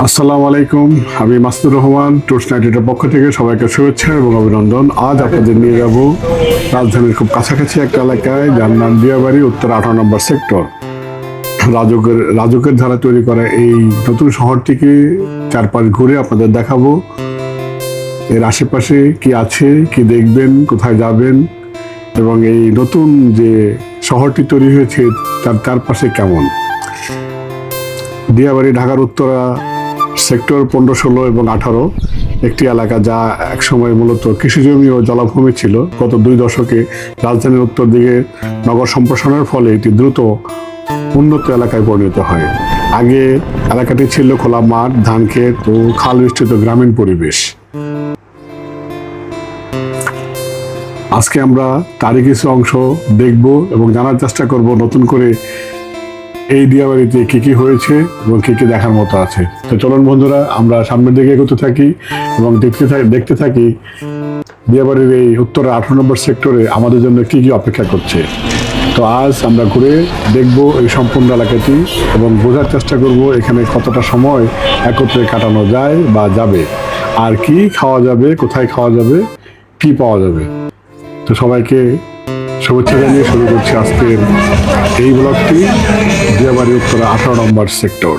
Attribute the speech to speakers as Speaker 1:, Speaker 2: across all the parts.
Speaker 1: আসসালামু আলাইকুম, আমি মাসুদুর রহমান। টুরস নাইটের পক্ষ থেকে সবাইকে শুভেচ্ছা এবং অভিনন্দন। আজ আপনাদের নিয়ে যাব রাজধানীর খুব কাছাকাছি একটা এলাকায়, যার নাম দিয়াবাড়ি, উত্তর 18 নম্বর সেক্টর। রাজকের ধারা তৈরি করা এই নতুন শহরটিকে চারপাশ ঘুরে আপনাদের দেখাবো। এর আশেপাশে কি আছে, কি দেখবেন, কোথায় যাবেন, এবং এই নতুন যে শহরটি তৈরি হয়েছে তার চারপাশে কেমন। দিয়াবাড়ি ঢাকার উত্তরা সেক্টর 15, 16 এবং 18 একটি এলাকা, যা একসময় মূলত কৃষিজমি ও জলাভূমি ছিল। গত 2 দশকে রাজধানীর উত্তর দিকে নগর সম্প্রসারণের ফলে এটি দ্রুত উন্নত এলাকায় পরিণত হয়। আগে এলাকাটি ছিল খোলা মাঠ, ধান ক্ষেত ও খাল বেষ্টিত গ্রামীণ পরিবেশ। আজকে আমরা তারই কিছু অংশ দেখব এবং জানার চেষ্টা করব নতুন করে এই দিয়াবাড়িতে কি কি হয়েছে এবং কি কি দেখার মতো আছে। তো চলুন বন্ধুরা, আমরা সামনের দিকে এগোতে থাকি এবং দেখতে থাকি দিয়াবাড়ির এই উত্তরা 18 নম্বর সেক্টরে আমাদের জন্য কি কি অপেক্ষা করছে। তো আজ আমরা ঘুরে দেখব এই সম্পূর্ণ এলাকাটি এবং বোঝার চেষ্টা করব এখানে কতটা সময় একত্রে কাটানো যায় বা যাবে, আর কি খাওয়া যাবে, কোথায় খাওয়া যাবে, কি পাওয়া যাবে। তো সবাইকে শুভেচ্ছা জানিয়ে শুরু করছি আজকের এই ব্লগটি, দিয়াবাড়ি উত্তরা 18 নম্বর সেক্টর।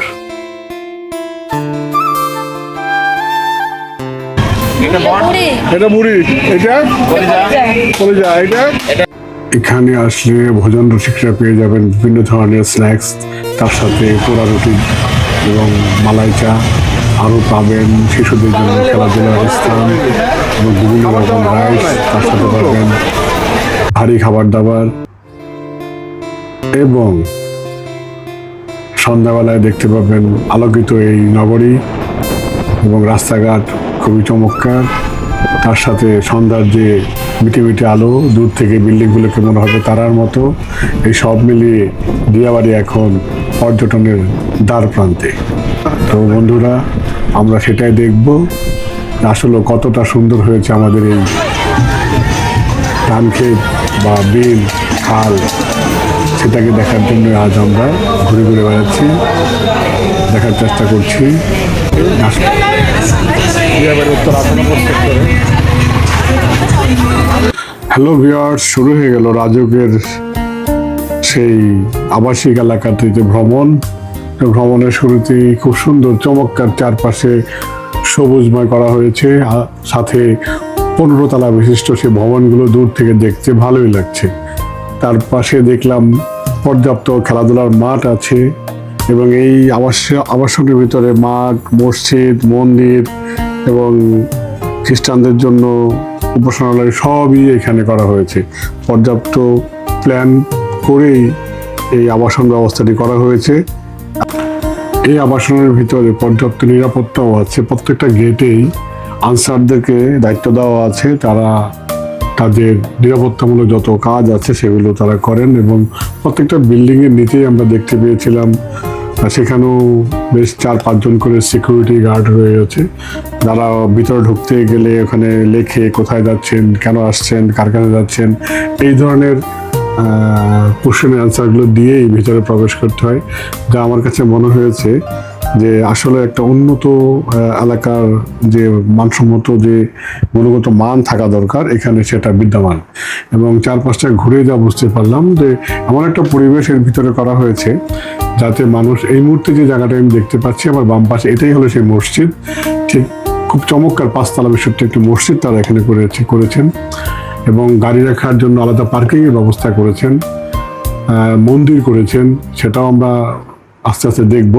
Speaker 1: এটা মুড়ি, এটা এখানে আসলে ভোজন রসিকরা পেয়ে যাবেন বিভিন্ন ধরনের স্ন্যাক্স, তার সাথে পোড়া রুটি এবং মালাই চা। আরও পাবেন শিশুদের জন্য খেলাধুলার স্থান এবং বিভিন্ন রকম রাইস, তার সাথে পাবেন ভারী খাবার দাবার। এবং সন্ধ্যাবেলায় দেখতে পাবেন আলোকিত এই নগরী এবং রাস্তাঘাট খুবই চমৎকার। তার সাথে সন্ধ্যার যে মিটি মিটি আলো, দূর থেকে বিল্ডিংগুলোকে মনে হবে তারার মতো। এই সব মিলিয়ে দিয়াবাড়ি এখন পর্যটনের দ্বার প্রান্তে। তো বন্ধুরা, আমরা সেটাই দেখব আসলে কতটা সুন্দর হয়েছে আমাদের এই ধান ক্ষেত বা বিল, খাল, সেটাকে দেখার জন্য আজ আমরা ঘুরে ঘুরে বেড়াচ্ছি, দেখার চেষ্টা করছি। হ্যালো ভিউয়ার্স, শুরু হয়ে গেল রাজকের সেই আবাসিক এলাকাটিতে ভ্রমণ। ভ্রমণের শুরুতেই খুব সুন্দর চমৎকার চারপাশে সবুজময় করা হয়েছে, সাথে 15 তলা বিশিষ্ট সেই ভবনগুলো দূর থেকে দেখতে ভালোই লাগছে। তার পাশে দেখলাম পর্যাপ্ত খেলাধুলার মাঠ আছে এবং এই আবাসনের ভিতরে মাঠ, মসজিদ, মন্দির এবং খ্রিস্টানদের জন্য উপাসনালয় সবই এখানে করা হয়েছে। পর্যাপ্ত প্ল্যান করেই এই আবাসন ব্যবস্থাটি করা হয়েছে। এই আবাসনের ভিতরে পর্যাপ্ত নিরাপত্তাও আছে। প্রত্যেকটা গেটেই আনসারদেরকে দায়িত্ব দেওয়া আছে, তারা তাদের নিরাপত্তামূলক যত কাজ আছে সেগুলো তারা করেন। এবং প্রত্যেকটা বিল্ডিংয়ের নিচেই আমরা দেখতে পেয়েছিলাম সেখানেও বেশ 4-5 জন করে সিকিউরিটি গার্ড রয়েছে, যারা ভিতরে ঢুকতে গেলে ওখানে লেখে কোথায় যাচ্ছেন, কেন আসছেন, কার কাছে যাচ্ছেন, এই ধরনের কোশ্চেনের অ্যান্সারগুলো দিয়েই ভিতরে প্রবেশ করতে হয়। যা আমার কাছে মনে হয়েছে যে আসলে একটা উন্নত এলাকার যে মানসম্মত যে গুণগত মান থাকা দরকার এখানে সেটা বিদ্যমান। এবং চারপাশটা ঘুরে যা বুঝতে পারলাম যে এমন একটা পরিবেশের ভিতরে করা হয়েছে যাতে মানুষ, এই মুহূর্তে যে জায়গাটা আমি দেখতে পাচ্ছি আমার বাম পাশে, এটাই হলো সেই মসজিদ। ঠিক খুব চমৎকার 5 তলা বিশিষ্ট একটি মসজিদ তারা এখানে করেছেন এবং গাড়ি রাখার জন্য আলাদা পার্কিংয়ের ব্যবস্থা করেছেন, মন্দির করেছেন, সেটাও আমরা আস্তে আস্তে দেখব।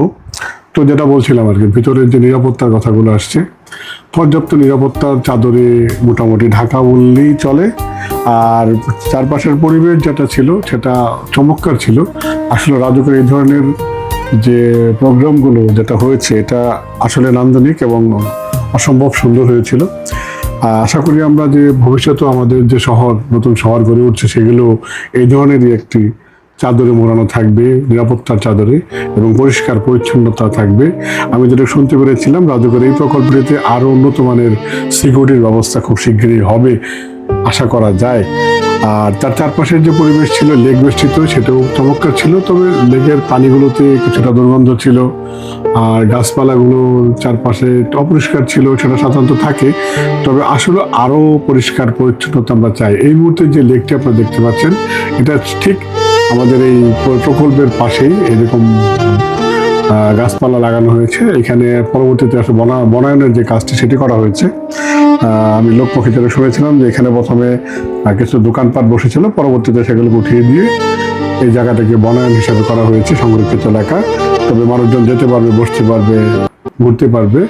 Speaker 1: তো যেটা বলছিলাম আর কি, ভিতরের যে নিরাপত্তার কথাগুলো আসছে, পর্যাপ্ত নিরাপত্তার চাদরে মোটামুটি ঢাকা বললেই চলে। আর চারপাশের পরিবেশ যেটা ছিল সেটা চমৎকার ছিল। আসলে রাজকের এই ধরনের যে প্রোগ্রামগুলো যেটা হয়েছে এটা আসলে নান্দনিক এবং অসম্ভব সুন্দর হয়েছিল। আশা করি আমরা যে ভবিষ্যতে আমাদের যে নতুন শহর গড়ে উঠছে সেগুলো এই ধরনেরই একটি চাদরে মোড়ানো থাকবে, নিরাপত্তার চাদরে, এবং পরিষ্কার পরিচ্ছন্নতা থাকবে। আমি যেটা শুনতে পেরেছিলাম রাজকের এই প্রকল্পটিতে আরও উন্নত মানের সিকিউরিটির ব্যবস্থা খুব শীঘ্রই হবে আশা করা যায়। আর তার চারপাশের যে পরিবেশ ছিল লেক বেষ্টিত, সেটাও চমৎকার ছিল। তবে লেকের পানিগুলোতে কিছুটা দুর্গন্ধ ছিল, আর গাছপালাগুলো চারপাশে অপরিষ্কার ছিল, সেটা সাধারণত থাকে। তবে আসলে আরো পরিষ্কার পরিচ্ছন্নতা আমরা চাই। এই মুহূর্তে যে লেকটি আপনারা দেখতে পাচ্ছেন, এটা ঠিক আমাদের এই প্রকল্পের পাশেই এরকম গাছপালা লাগানো হয়েছে। এখানে পরবর্তীতে আসলে বনায়নের যে কাজটি সেটি করা হয়েছে। আমি লোকমুখে যেটা শুনেছিলাম যে এখানে প্রথমে কিছু দোকানপাট বসেছিল, পরবর্তীতে সেগুলোকে উঠিয়ে দিয়ে এই জায়গাটাকে বনায়ন হিসাবে করা হয়েছে, সংরক্ষিত এলাকা। তবে মানুষজন যেতে পারবে, বসতে পারবে, ঘুরতে পারবে।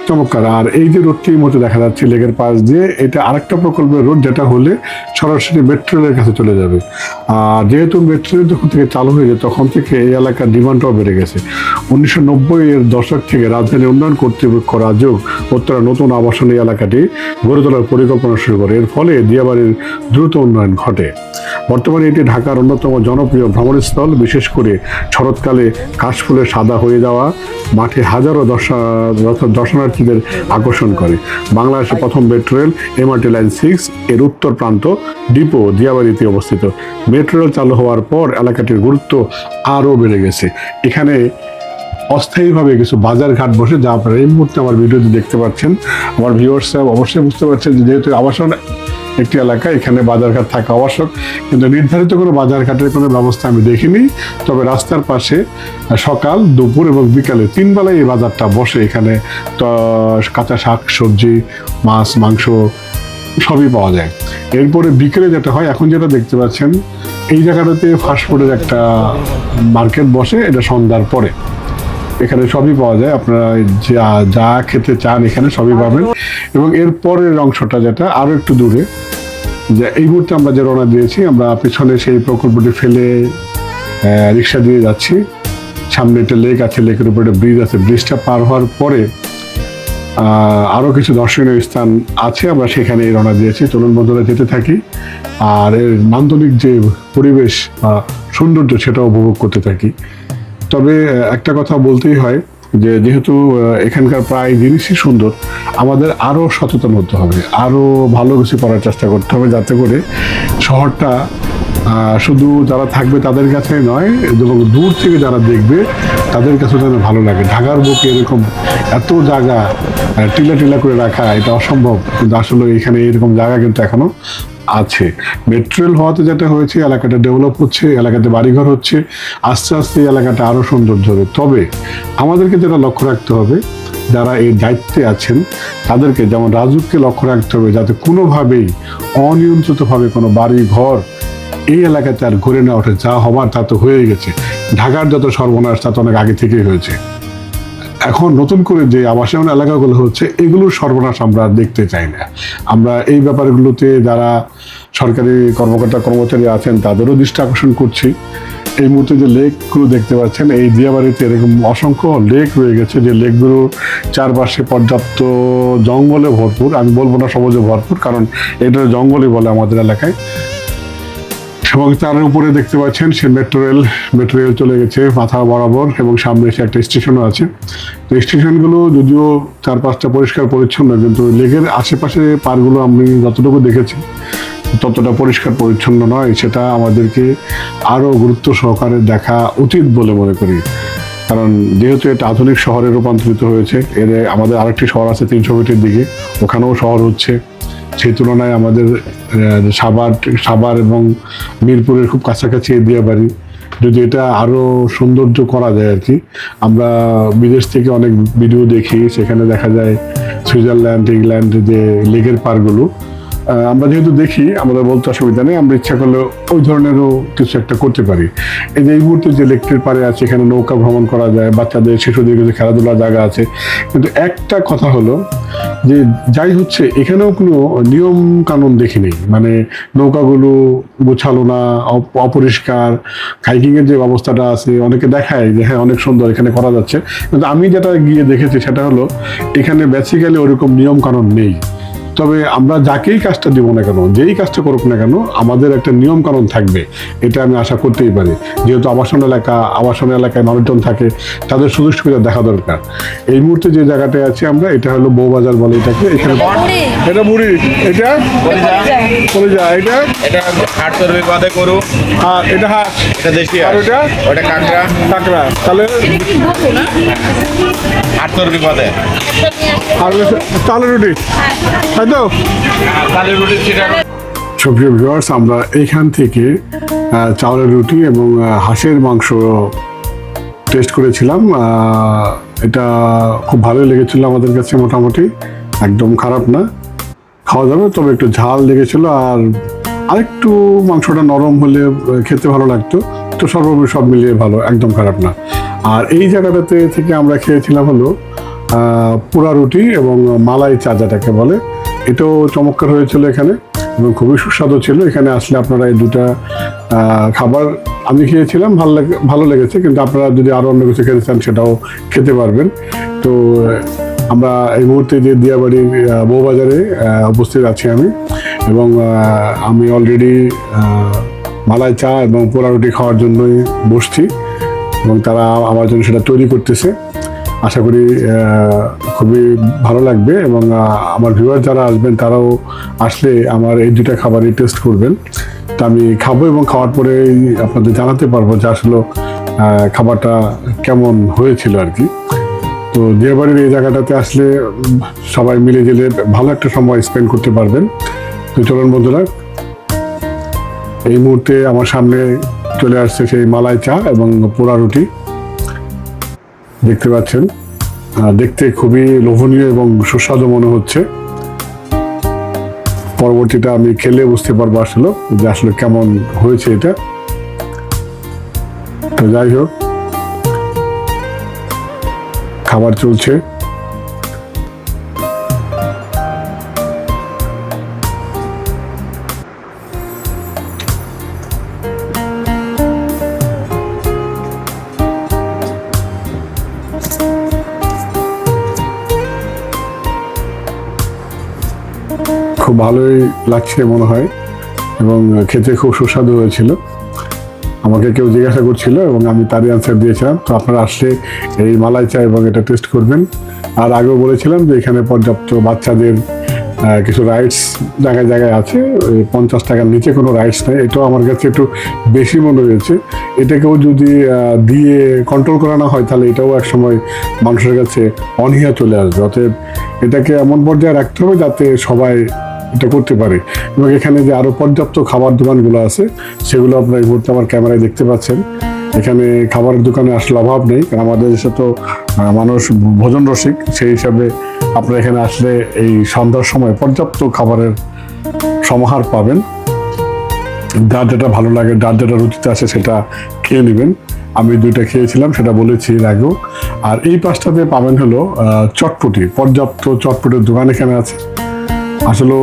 Speaker 1: চমৎকার। আর এই যে রোডটি এই মুহূর্তে দেখা যাচ্ছে লেকের পাশ দিয়ে, এটা আরেকটা প্রকল্পের রোড, যেটা হলে সরাসরি মেট্রো রেলের কাছে চলে যাবে। আর যেহেতু মেট্রো রেল যখন থেকে চালু হয়েছে তখন থেকে এই এলাকার ডিমান্ডটাও বেড়ে গেছে। 1990-এর দশক থেকে রাজধানী উন্নয়ন কর্তৃপক্ষ রাজউক উত্তরা নতুন আবাসন এই এলাকাটি গড়ে তোলার পরিকল্পনা শুরু করে। এর ফলে দিয়াবাড়ির দ্রুত উন্নয়ন ঘটে। বর্তমানে এটি ঢাকার অন্যতম জনপ্রিয় ভ্রমণস্থল। বিশেষ করে শরৎকালে কাশফুলে সাদা হয়ে যাওয়া মাঠে হাজারো দর্শনার্থীদের আকর্ষণ করে। বাংলাদেশের প্রথম মেট্রো রেল এমআরটি লাইন 6 এর উত্তর প্রান্ত ডিপো দিয়াবাড়িতে অবস্থিত। মেট্রো রেল চালু হওয়ার পর এলাকাটির গুরুত্ব আরও বেড়ে গেছে। এখানে অস্থায়ীভাবে কিছু বাজার ঘাট বসে, যা আপনারা এই মুহূর্তে আমার ভিডিওতে দেখতে পাচ্ছেন। আমার ভিউয়ার্সরা অবশ্যই বুঝতে পারছেন যে যেহেতু আবাসন একটি এলাকা, এখানে বাজারঘাট থাকা আবশ্যক, কিন্তু নির্ধারিত কোনো বাজারঘাটের কোনো ব্যবস্থা আমি দেখিনি। তবে রাস্তার পাশে সকাল, দুপুর এবং বিকালে 3 বেলায় এই বাজারটা বসে। এখানে তো কাঁচা শাক সবজি, মাছ, মাংস সবই পাওয়া যায়। এরপরে বিকেলে যেটা হয়, এখন যেটা দেখতে পাচ্ছেন, এই জায়গাটাতে ফাস্টফুডের একটা মার্কেট বসে, এটা সন্ধ্যার পরে। এখানে সবই পাওয়া যায়, আপনারা যা খেতে চান এখানে সবই পাবেন। এবং এর পরের অংশটা যেটা আরো একটু দূরে, যে এই মুহূর্তে আমরা যে রওনা দিয়েছি, আমরা পেছনে সেই প্রকল্পটি ফেলে রিক্সা দিয়ে যাচ্ছি। সামনে একটা লেক আছে, লেকের উপরে একটা ব্রিজ আছে। ব্রিজটা পার হওয়ার পরে আরো কিছু দর্শনীয় স্থান আছে, আমরা সেখানে রওনা দিয়েছি। চলুন বন্ধুরা, যেতে থাকি আর এর নান্দনিক যে পরিবেশ বা সৌন্দর্য সেটা উপভোগ করতে থাকি। তবে একটা কথা বলতেই হয় যে যেহেতু এখানকার প্রায় জিনিসই সুন্দর, আমাদের আরো সচেতন হতে হবে, আরো ভালো কিছু করার চেষ্টা করতে হবে, যাতে করে শহরটা শুধু যারা থাকবে তাদের কাছে নয়, এবং দূর থেকে যারা দেখবে তাদের কাছে যেন ভালো লাগে। ঢাকার বুকে এরকম এত জায়গা টিলা টিলা করে রাখা, এটা অসম্ভব, কিন্তু আসলে এখানে এরকম জায়গা কিন্তু এখনো আছে। মেট্রো রেল হওয়াতে যেটা হয়েছে, এলাকাটা ডেভেলপ হচ্ছে, এলাকাতে বাড়িঘর হচ্ছে, আস্তে আস্তে এলাকাটা আরো সৌন্দর্য হবে। তবে আমাদেরকে যেটা লক্ষ্য রাখতে হবে, যারা এই দায়িত্বে আছেন তাদেরকে, যেমন রাজউককে লক্ষ্য রাখতে হবে যাতে কোনোভাবেই অনিয়ন্ত্রিতভাবে কোনো বাড়ি ঘর এই এলাকাতে আর ঘুরে না ওঠে। যা হবার তা তো হয়ে গেছে। ঢাকার যত সর্বনাশ তা তো অনেক আগে থেকেই হয়েছে। এখন নতুন করে যে আবাসন এলাকাগুলো হচ্ছে, এগুলোর সর্বনাশ আমরা দেখতে চাই না। আমরা এই ব্যাপারগুলোতে যারা সরকারি কর্মকর্তা কর্মচারী আছেন তাদেরও দৃষ্টি আকর্ষণ করছি। এই মুহূর্তে যে লেকগুলো দেখতে পাচ্ছেন, এই দিয়াবাড়িতে এরকম অসংখ্য লেক রয়ে গেছে, যে লেকগুলো চারপাশে পর্যাপ্ত জঙ্গলে ভরপুর। আমি বলবো না সবুজে ভরপুর, কারণ এটা জঙ্গলই বলে আমাদের এলাকায়। এবং তার উপরে দেখতে পাচ্ছেন সে মেট্রো রেল চলে গেছে মাথা বরাবর, এবং সামনে এসে একটা স্টেশনও আছে। তো স্টেশনগুলো যদিও 4-5টা পরিষ্কার পরিচ্ছন্ন, কিন্তু লেকের আশেপাশে পার্কগুলো আমি যতটুকু দেখেছি ততটা পরিষ্কার পরিচ্ছন্ন নয়। সেটা আমাদেরকে আরো গুরুত্ব সহকারে দেখা উচিত বলে মনে করি। কারণ যেহেতু এটা আধুনিক শহরে রূপান্তরিত হয়েছে, এর আমাদের আরেকটি শহর আছে 300 মিটার দিকে, ওখানেও শহর হচ্ছে। সেই তুলনায় আমাদের সাভার এবং মিরপুরের খুব কাছাকাছি এই দিয়াবাড়ি। যদি এটা আরো সৌন্দর্য করা যায় আর কি। আমরা বিদেশ থেকে অনেক ভিডিও দেখি, সেখানে দেখা যায় সুইজারল্যান্ড, ইংল্যান্ড যে লেকের পার্কগুলো, আমরা যেহেতু দেখি, আমাদের বলতে অসুবিধা নেই, আমরা ইচ্ছা করলে ওই ধরনেরও কিছু একটা করতে পারি। এই যে এই মুহূর্তে যে লেকটির পাড়ে আছে, এখানে নৌকা ভ্রমণ করা যায়, বাচ্চাদের শিশুদের কিছু খেলাধুলার জায়গা আছে। কিন্তু একটা কথা হলো যে যাই হচ্ছে, এখানেও কোনো নিয়ম কানুন দেখিনি। মানে নৌকাগুলো গোছালো না, অপরিষ্কার। হাইকিংয়ের যে ব্যবস্থাটা আছে, অনেকে দেখায় যে হ্যাঁ অনেক সুন্দর এখানে করা যাচ্ছে, কিন্তু আমি যেটা গিয়ে দেখেছি সেটা হলো এখানে বেসিক্যালি ওরকম নিয়ম কানুন নেই। তবে আমরা যাকেই কাজটা দিব না কেন, যেই কাজটা করুক না কেন, আমাদের একটা নিয়ম কানুন থাকবে, এটা আমি আশা করতেই পারি। যেহেতু আবাসন এলাকায় মানুষজন থাকে, তাদের সুযোগ সুবিধা দেখা দরকার। এই মুহূর্তে যে জায়গাটায় আছি আমরা, এটা হলো বউবাজার বলে এটাকে। এখানে এটা মুড়ি, এটা কলিজা, এটা
Speaker 2: হাট চর্বি বাদে করু,
Speaker 1: আর এটা হাঁস,
Speaker 2: এটা দেশি,
Speaker 1: আর
Speaker 2: ওটা কাঁকড়া।
Speaker 1: তাহলে
Speaker 2: হাট চর্বি বাদে
Speaker 1: আর চালের রুটি, তাই তো?
Speaker 2: চালের রুটি সেটা।
Speaker 1: সুপ্রিয় ভিউয়ার্স, আমরা এইখান থেকে চাউলের রুটি এবং হাঁসের মাংস টেস্ট করেছিলাম। এটা খুব ভালোই লেগেছিল আমাদের কাছে, মোটামুটি একদম খারাপ না, খাওয়া যাবে। তবে একটু ঝাল লেগেছিল, আর আরেকটু মাংসটা নরম হলে খেতে ভালো লাগতো। তো সর্বোপরি সব মিলিয়ে ভালো, একদম খারাপ না। আর এই জায়গাটাতে থেকে আমরা খেয়েছিলাম হলো পোড়া রুটি এবং মালাই চা যেটাকে বলে, এটাও চমৎকার হয়েছিল এখানে এবং খুবই সুস্বাদু ছিল। এখানে আসলে আপনারা এই দুটা খাবার আমি খেয়েছিলাম, ভালো লেগেছে। কিন্তু আপনারা যদি আরও অন্য কিছু খেতে চান, সেটাও খেতে পারবেন। তো আমরা এই মুহূর্তে যে দিয়াবাড়ির বউবাজারে উপস্থিত আছি আমি, এবং আমি অলরেডি মালাই চা এবং পোড়া রুটি খাওয়ার জন্যই বসছি, এবং তারা আমার জন্য সেটা তৈরি করতেছে। আশা করি খুবই ভালো লাগবে, এবং আমার ভিউয়ার যারা আসবেন তারাও আসলে আমার এই দুটা খাবারই টেস্ট করবেন। তা আমি খাবো এবং খাওয়ার পরে আপনাদের জানাতে পারবো যে আসলে খাবারটা কেমন হয়েছিল আর কি। তো দিয়াবাড়ির এই জায়গাটাতে আসলে সবাই মিলে গেলে ভালো একটা সময় স্পেন্ড করতে পারবেন। তো চলুন বন্ধুরা, এই মুহূর্তে আমার সামনে চলে আসছে সেই মালাই চা এবং পোড়া রুটি, দেখতে পাচ্ছেন। দেখতে খুবই লোভনীয় এবং সুস্বাদু মনে হচ্ছে। পরবর্তীটা আমি খেলে বুঝতে পারবো আসলে যে আসলে কেমন হয়েছে এটা। তো যাই হোক, খাবার চলছে। খুব ভালোই লাগছে মনে হয়, এবং খেতে খুব সুস্বাদু হয়েছিল। আমাকে কেউ জিজ্ঞাসা করছিল এবং আমি তারই আনসার দিয়েছিলাম। তো আপনারা আসলে এই মালাই চা এবং এটা টেস্ট করবেন। আর আগেও বলেছিলাম যে এখানে পর্যাপ্ত বাচ্চাদের কিছু রাইডস জায়গায় জায়গায় আছে, 50 টাকার নিচে কোনো রাইডস নেই। এটাও আমার কাছে একটু বেশি মনে হয়েছে। এটাকেও যদি দিয়ে কন্ট্রোল করা না হয়, তাহলে এটাও একসময় মানুষের কাছে অনীহা চলে আসবে। অতএব এটাকে এমন পর্যায়ে রাখতে হবে যাতে সবাই এটা করতে পারে। এবং এখানে যে আরও পর্যাপ্ত খাবার দোকানগুলো আছে, সেগুলো আপনারা এই মুহূর্তে আমার ক্যামেরায় দেখতে পাচ্ছেন। এখানে খাবারের দোকানে আসলে অভাব নেই, কারণ আমাদের দেশে তো মানুষ ভোজন রসিক। সেই হিসাবে আপনারা এখানে আসলে এই সন্ধ্যার সময় পর্যাপ্ত খাবারের সমাহার পাবেন। যার যেটা ভালো লাগে, যার যেটা রুচিতে আসে সেটা খেয়ে নেবেন। আমি দুইটা খেয়েছিলাম, সেটা বলেছি এর আগেও। আর এই পাশটাতে পাবেন হলো চটপটি, পর্যাপ্ত চটপটির দোকান এখানে আছে। আসলে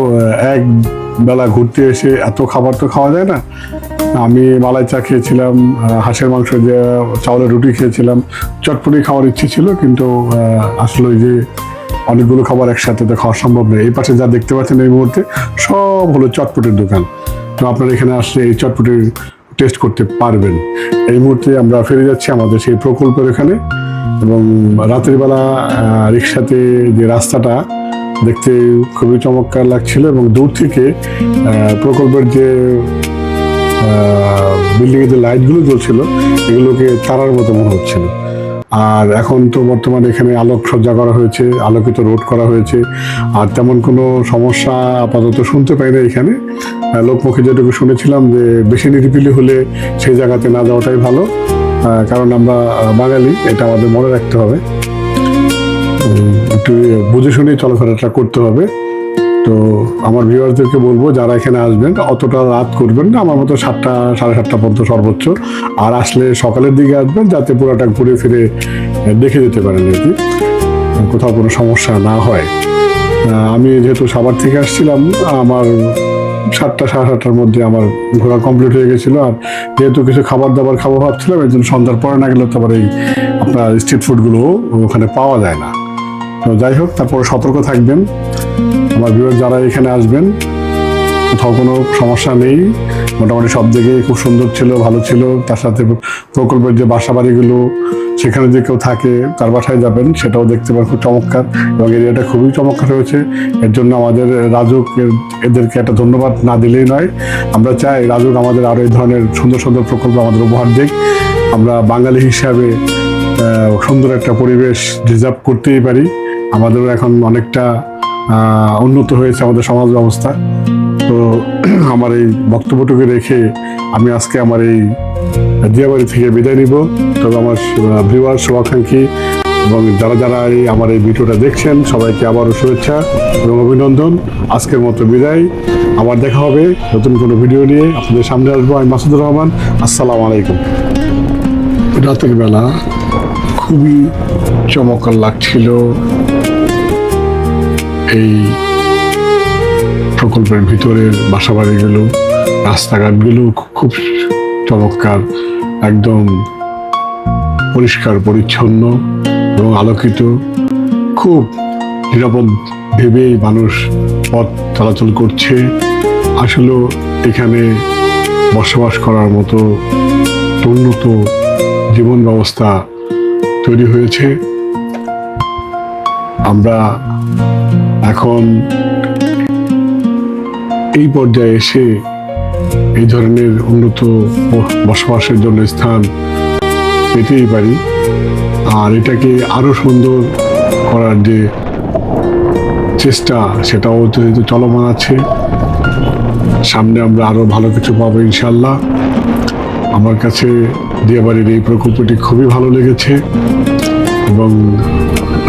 Speaker 1: এক বেলা ঘুরতে এসে এত খাবার তো খাওয়া যায় না। আমি মালাই চা খেয়েছিলাম, হাঁসের মাংস দিয়ে চাউলের রুটি খেয়েছিলাম, চটপটি খাওয়ার ইচ্ছে ছিল, কিন্তু আসলে ওই যে অনেকগুলো খাবার একসাথে তো খাওয়া সম্ভব নয়। এই পাশে যা দেখতে পাচ্ছেন এই মুহূর্তে সব হলো চটপটির দোকান। তো আপনারা এখানে আসলে এই চটপটির টেস্ট করতে পারবেন। এই মুহূর্তে আমরা ফিরে যাচ্ছি আমাদের সেই প্রকল্পের এখানে, এবং রাতের বেলা রিক্সাতে যে রাস্তাটা দেখতে খুবই চমৎকার লাগছিল, এবং দূর থেকে প্রকল্পের যে বিল্ডিংয়ের যে লাইটগুলো জ্বলছিল, এগুলোকে তারার মতো মনে হচ্ছিল। আর এখন তো বর্তমানে এখানে আলোকসজ্জা করা হয়েছে, আলোকিত রোড করা হয়েছে, আর তেমন কোনো সমস্যা আপাতত শুনতে পাই না এখানে। লোকমুখে যেটুকু শুনেছিলাম যে বেশি নিরিবিলি হলে সেই জায়গাতে না যাওয়াটাই ভালো, কারণ আমরা বাঙালি, এটা আমাদের মনে রাখতে হবে। একটু বুঝে শুনে চলাফেরাটা করতে হবে। তো আমার ভিউয়ারদেরকে বলবো, যারা এখানে আসবেন অতটা রাত করবেন না, আমার মতো 7টা 7:30 পর্যন্ত সর্বোচ্চ। আর আসলে সকালের দিকে আসবেন, যাতে পুরোটা ঘুরে ফিরে দেখে যেতে পারেন আর কি, কোথাও কোনো সমস্যা না হয়। আমি যেহেতু সাভার থেকে আসছিলাম, আমার 7টা 7:30টার মধ্যে আমার ঘোরা কমপ্লিট হয়ে গেছিলো। আর যেহেতু কিছু খাবার দাবার খাবো ভাবছিলাম, এর জন্য সন্ধ্যার পরে না গেলে তো আবার এই আপনার স্ট্রিট ফুডগুলো ওখানে পাওয়া যায় না। তো যাই হোক, তারপরে সতর্ক থাকবেন। আমার ভিউয়ার যারা এখানে আসবেন, কোথাও কোনো সমস্যা নেই, মোটামুটি সব দিকেই খুব সুন্দর ছিল, ভালো ছিল। তার সাথে প্রকল্পের যে বাসা বাড়িগুলো, সেখানে যে কেউ থাকে তার বাসায় যাবেন, সেটাও দেখতে পাবেন খুব চমৎকার, এবং এরিয়াটা খুবই চমৎকার হয়েছে। এর জন্য আমাদের রাজুক এদেরকে একটা ধন্যবাদ না দিলেই নয়। আমরা চাই রাজুক আমাদের আরও এই ধরনের সুন্দর সুন্দর প্রকল্প আমাদের উপহার দিক। আমরা বাঙালি হিসাবে সুন্দর একটা পরিবেশ রিজার্ভ করতেই পারি। আমাদেরও এখন অনেকটা উন্নত হয়েছে আমাদের সমাজ ব্যবস্থা। তো আমার এই বক্তব্যটুকু রেখে আমি আজকে আমার এই দিয়াবাড়ি থেকে বিদায় নিব। তবে আমার ভিউয়ার, শুভাকাঙ্ক্ষী এবং যারা যারা আমার এই ভিডিওটা দেখছেন, সবাইকে আবারও শুভেচ্ছা এবং অভিনন্দন। আজকের মতো বিদায়। আবার দেখা হবে নতুন কোনো ভিডিও নিয়ে, আপনাদের সামনে আসবো। আমি মাসুদুর রহমান। আসসালামু আলাইকুম। রাতের বেলা খুবই চমৎকার লাগছিল এই প্রকল্পের ভিতরের বাসাবাড়িগুলো, রাস্তাঘাটগুলো খুব চমৎকার, একদম পরিষ্কার পরিচ্ছন্ন এবং আলোকিত। খুব নিরাপদ ভেবেই মানুষ পথ চলাচল করছে। আসলে এখানে বসবাস করার মতো উন্নত জীবন ব্যবস্থা তৈরি হয়েছে। আমরা এখন এই পর্যায়ে এসে এই ধরনের উন্নত বসবাসের জন্য স্থান পেতেই পারি। আর এটাকে আরো সুন্দর করার যে চেষ্টা, সেটাও যেহেতু চলমান আছে। সামনে আমরা আরো ভালো কিছু পাবো ইনশাল্লাহ। আমার কাছে দিয়াবাড়ির এই প্রকল্পটি খুবই ভালো লেগেছে, এবং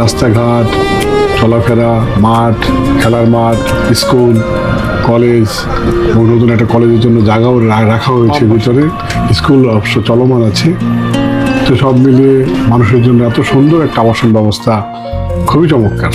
Speaker 1: রাস্তাঘাট, চলাফেরা, মাঠ, খেলার মাঠ, স্কুল, কলেজ, এবং নতুন একটা কলেজের জন্য জায়গাও রাখা হয়েছে ভিতরে। স্কুল অবশ্য চলমান আছে। তো সব মিলিয়ে মানুষের জন্য এত সুন্দর একটা আবাসন ব্যবস্থা খুবই চমৎকার।